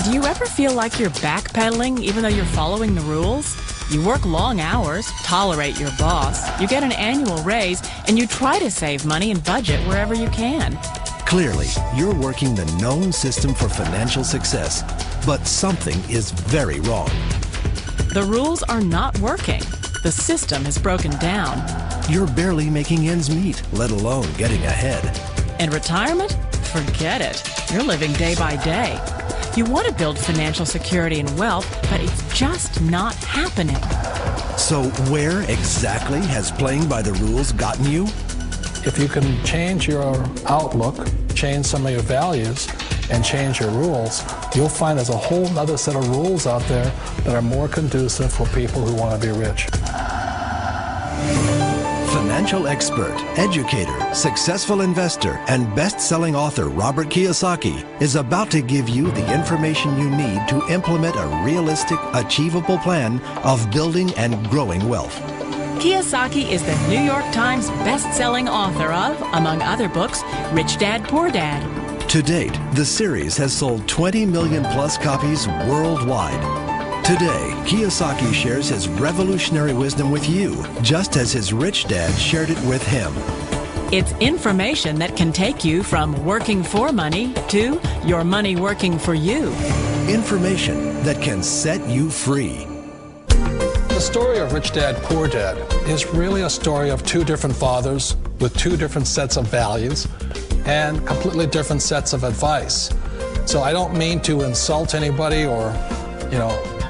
Do you ever feel like you're backpedaling even though you're following the rules? You work long hours, tolerate your boss, you get an annual raise, and you try to save money and budget wherever you can. Clearly, you're working the known system for financial success, but something is very wrong. The rules are not working. The system is broken down. You're barely making ends meet, let alone getting ahead. And retirement? Forget it. You're living day by day. You want to build financial security and wealth, but it's just not happening. So where exactly has playing by the rules gotten you? If you can change your outlook, change some of your values, and change your rules, you'll find there's a whole other set of rules out there that are more conducive for people who want to be rich. Financial expert, educator, successful investor, and best-selling author Robert Kiyosaki is about to give you the information you need to implement a realistic, achievable plan of building and growing wealth. Kiyosaki is the New York Times best-selling author of, among other books, Rich Dad, Poor Dad. To date, the series has sold 20 million plus copies worldwide. Today, Kiyosaki shares his revolutionary wisdom with you, just as his rich dad shared it with him. It's information that can take you from working for money to your money working for you. Information that can set you free. The story of Rich Dad, Poor Dad is really a story of two different fathers with two different sets of values and completely different sets of advice. So I don't mean to insult anybody or,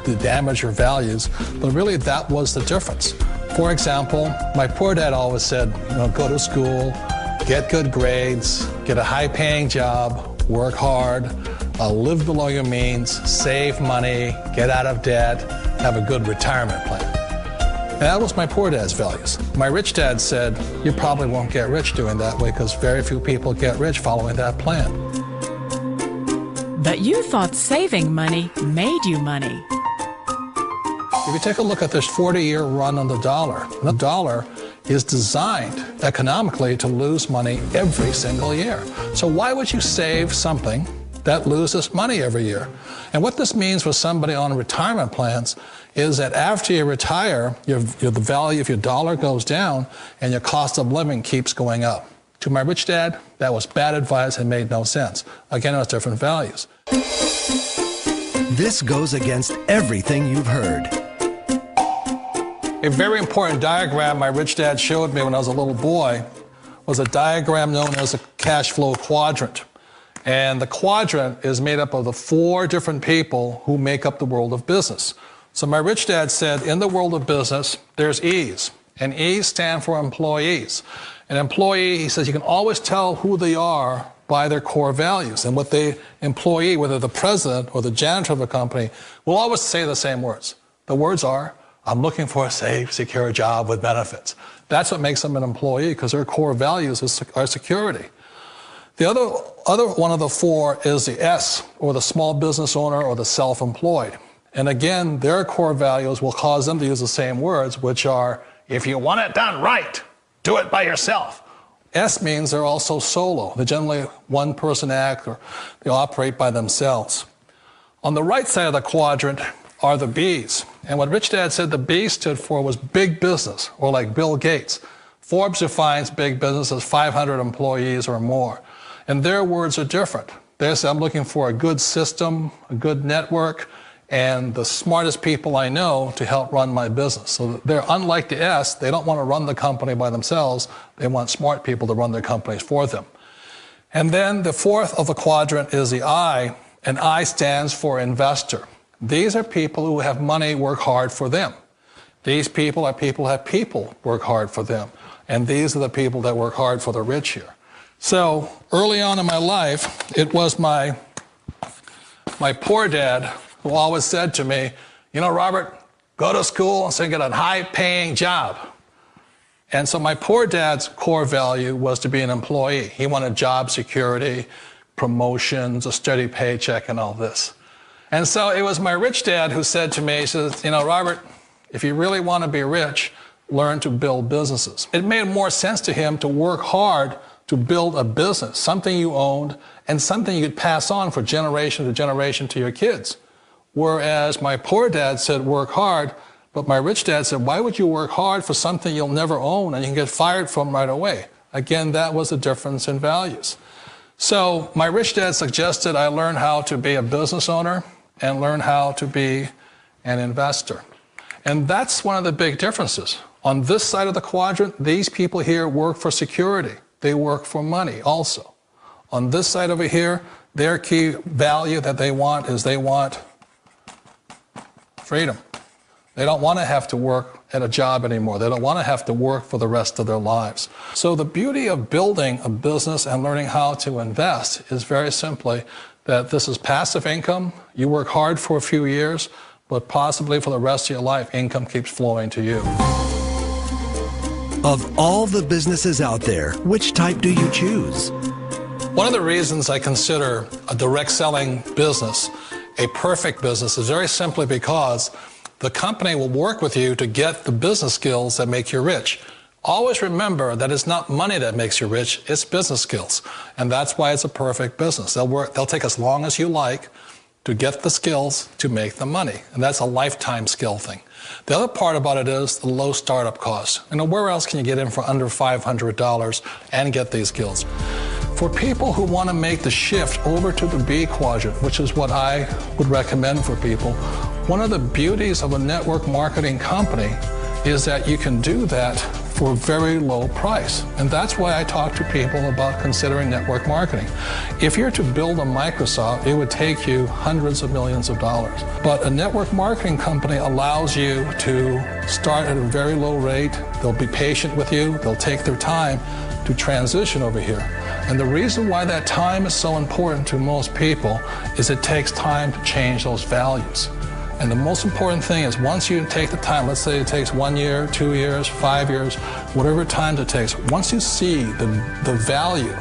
to damage your values, but really that was the difference. For example, my poor dad always said, go to school, get good grades, get a high-paying job, work hard, live below your means, save money, get out of debt, have a good retirement plan. And that was my poor dad's values. My rich dad said, you probably won't get rich doing that way because very few people get rich following that plan. But you thought saving money made you money. If you take a look at this 40-year run on the dollar is designed economically to lose money every single year. So why would you save something that loses money every year? And what this means for somebody on retirement plans is that after you retire, the value of your dollar goes down and your cost of living keeps going up. To my rich dad, that was bad advice and made no sense. Again, it was different values. This goes against everything you've heard. A very important diagram my rich dad showed me when I was a little boy was a diagram known as a cash flow quadrant. And the quadrant is made up of the four different people who make up the world of business. So my rich dad said, in the world of business, there's E's. And E's stand for employees. An employee, he says, you can always tell who they are by their core values. And what the employee, whether the president or the janitor of the company, will always say the same words. The words are, I'm looking for a safe, secure job with benefits. That's what makes them an employee, because their core values are security. The other one of the four is the S, or the small business owner or the self-employed. And again, their core values will cause them to use the same words, which are, if you want it done right, do it by yourself. S means they're also solo. They're generally one-person act, or they operate by themselves. On the right side of the quadrant are the B's. And what Rich Dad said the B stood for was big business, or like Bill Gates. Forbes defines big business as 500 employees or more. And their words are different. They say, I'm looking for a good system, a good network, and the smartest people I know to help run my business. So they're unlike the S. They don't want to run the company by themselves. They want smart people to run their companies for them. And then the fourth of the quadrant is the I, and I stands for investor. These are people who have money work hard for them. These people are people who have people work hard for them. And these are the people that work hard for the rich here. So early on in my life, it was my poor dad who always said to me, Robert, go to school and so get a high-paying job. And so my poor dad's core value was to be an employee. He wanted job security, promotions, a steady paycheck, and all this. And so it was my rich dad who said to me, he says, Robert, if you really want to be rich, learn to build businesses. It made more sense to him to work hard to build a business, something you owned and something you could pass on for generation to generation to your kids. Whereas my poor dad said, work hard, but my rich dad said, why would you work hard for something you'll never own and you can get fired from right away? Again, that was the difference in values. So my rich dad suggested I learn how to be a business owner and learn how to be an investor. And that's one of the big differences. On this side of the quadrant, these people here work for security. They work for money also. On this side over here, their key value that they want is they want freedom. They don't want to have to work at a job anymore. They don't want to have to work for the rest of their lives. So the beauty of building a business and learning how to invest is very simply that this is passive income. You work hard for a few years, but possibly for the rest of your life, income keeps flowing to you. Of all the businesses out there, which type do you choose? One of the reasons I consider a direct selling business a perfect business is very simply because the company will work with you to get the business skills that make you rich. Always remember that it's not money that makes you rich, it's business skills. And that's why it's a perfect business. They'll take as long as you like to get the skills to make the money. And that's a lifetime skill thing. The other part about it is the low startup cost. Where else can you get in for under $500 and get these skills? For people who want to make the shift over to the B quadrant, which is what I would recommend for people, one of the beauties of a network marketing company is that you can do that for a very low price. And that's why I talk to people about considering network marketing. If you're to build a Microsoft, it would take you hundreds of millions of dollars. But a network marketing company allows you to start at a very low rate. They'll be patient with you. They'll take their time to transition over here. And the reason why that time is so important to most people is it takes time to change those values. And the most important thing is once you take the time, let's say it takes 1 year, 2 years, 5 years, whatever time it takes, once you see the value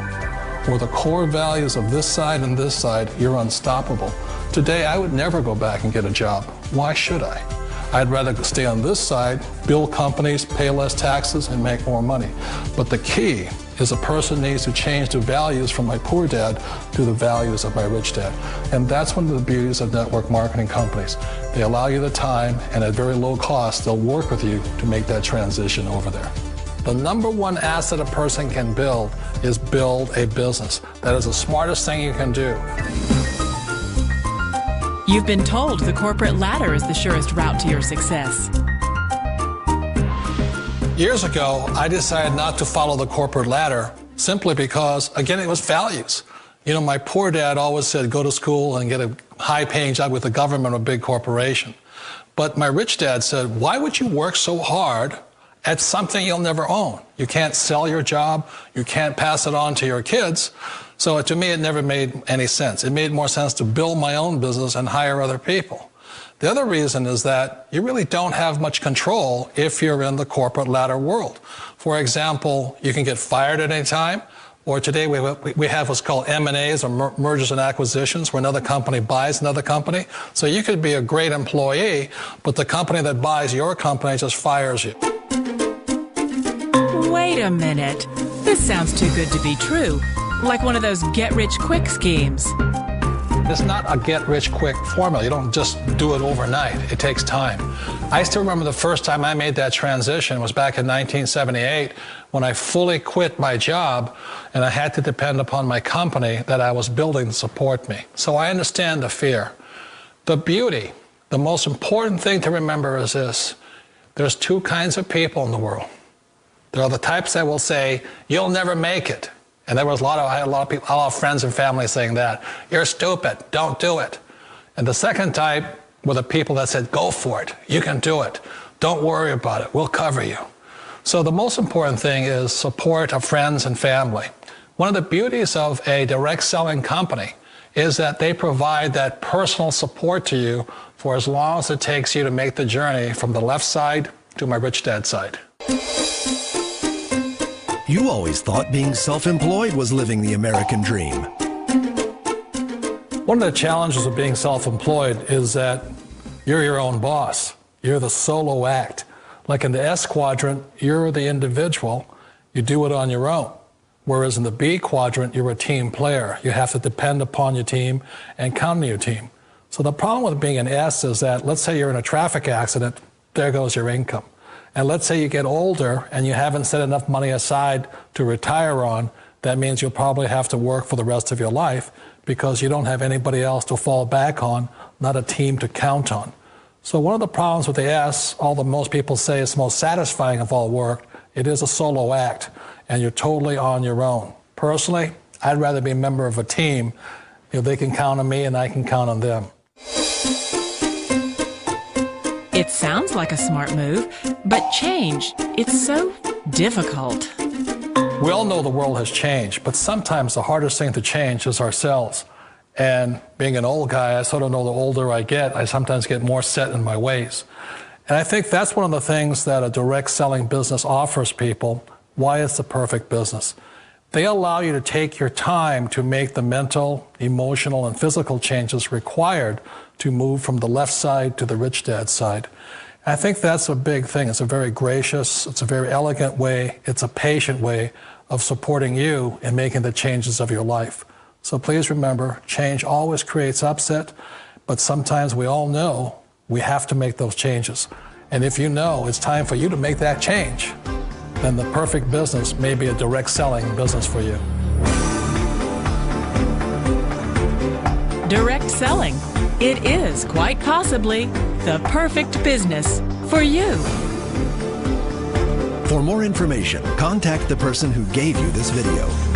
or the core values of this side and this side, you're unstoppable. Today, I would never go back and get a job. Why should I? I'd rather stay on this side, build companies, pay less taxes, and make more money. But the key is a person needs to change the values from my poor dad to the values of my rich dad. And that's one of the beauties of network marketing companies. They allow you the time, and at very low cost, they'll work with you to make that transition over there. The number one asset a person can build is build a business. That is the smartest thing you can do. You've been told the corporate ladder is the surest route to your success. Years ago, I decided not to follow the corporate ladder simply because, again, it was values. You know, my poor dad always said, go to school and get a high-paying job with the government or a big corporation. But my rich dad said, why would you work so hard at something you'll never own? You can't sell your job. You can't pass it on to your kids. So to me, it never made any sense. It made more sense to build my own business and hire other people. The other reason is that you really don't have much control if you're in the corporate ladder world. For example, you can get fired at any time, or today we have what's called M&As, or mergers and acquisitions, where another company buys another company. So you could be a great employee, but the company that buys your company just fires you. Wait a minute. This sounds too good to be true. Like one of those get-rich-quick schemes. It's not a get-rich-quick formula. You don't just do it overnight. It takes time. I still remember the first time I made that transition was back in 1978 when I fully quit my job and I had to depend upon my company that I was building to support me. So I understand the fear. The beauty, the most important thing to remember is this. There's two kinds of people in the world. There are the types that will say, you'll never make it. And I had a lot of people, a lot of friends and family saying that. You're stupid, don't do it. And the second type were the people that said, go for it, you can do it. Don't worry about it, we'll cover you. So the most important thing is support of friends and family. One of the beauties of a direct selling company is that they provide that personal support to you for as long as it takes you to make the journey from the left side to my rich dad side. You always thought being self-employed was living the American dream. One of the challenges of being self-employed is that you're your own boss. You're the solo act. Like in the S quadrant, you're the individual. You do it on your own. Whereas in the B quadrant, you're a team player. You have to depend upon your team and count on your team. So the problem with being an S is that, let's say you're in a traffic accident, there goes your income. And let's say you get older and you haven't set enough money aside to retire on, that means you'll probably have to work for the rest of your life because you don't have anybody else to fall back on, not a team to count on. So one of the problems with the S, although most people say it's the most satisfying of all work, it is a solo act, and you're totally on your own. Personally, I'd rather be a member of a team. They can count on me and I can count on them. It sounds like a smart move, but change, it's so difficult. We all know the world has changed, but sometimes the hardest thing to change is ourselves. And being an old guy, I sort of know the older I get, I sometimes get more set in my ways. And I think that's one of the things that a direct selling business offers people, why it's the perfect business. They allow you to take your time to make the mental, emotional, and physical changes required to move from the left side to the rich dad side. I think that's a big thing. It's a very gracious, it's a very elegant way, it's a patient way of supporting you in making the changes of your life. So please remember, change always creates upset, but sometimes we all know we have to make those changes. And if you know it's time for you to make that change, then the perfect business may be a direct selling business for you. Direct selling. It is quite possibly the perfect business for you. For more information, contact the person who gave you this video.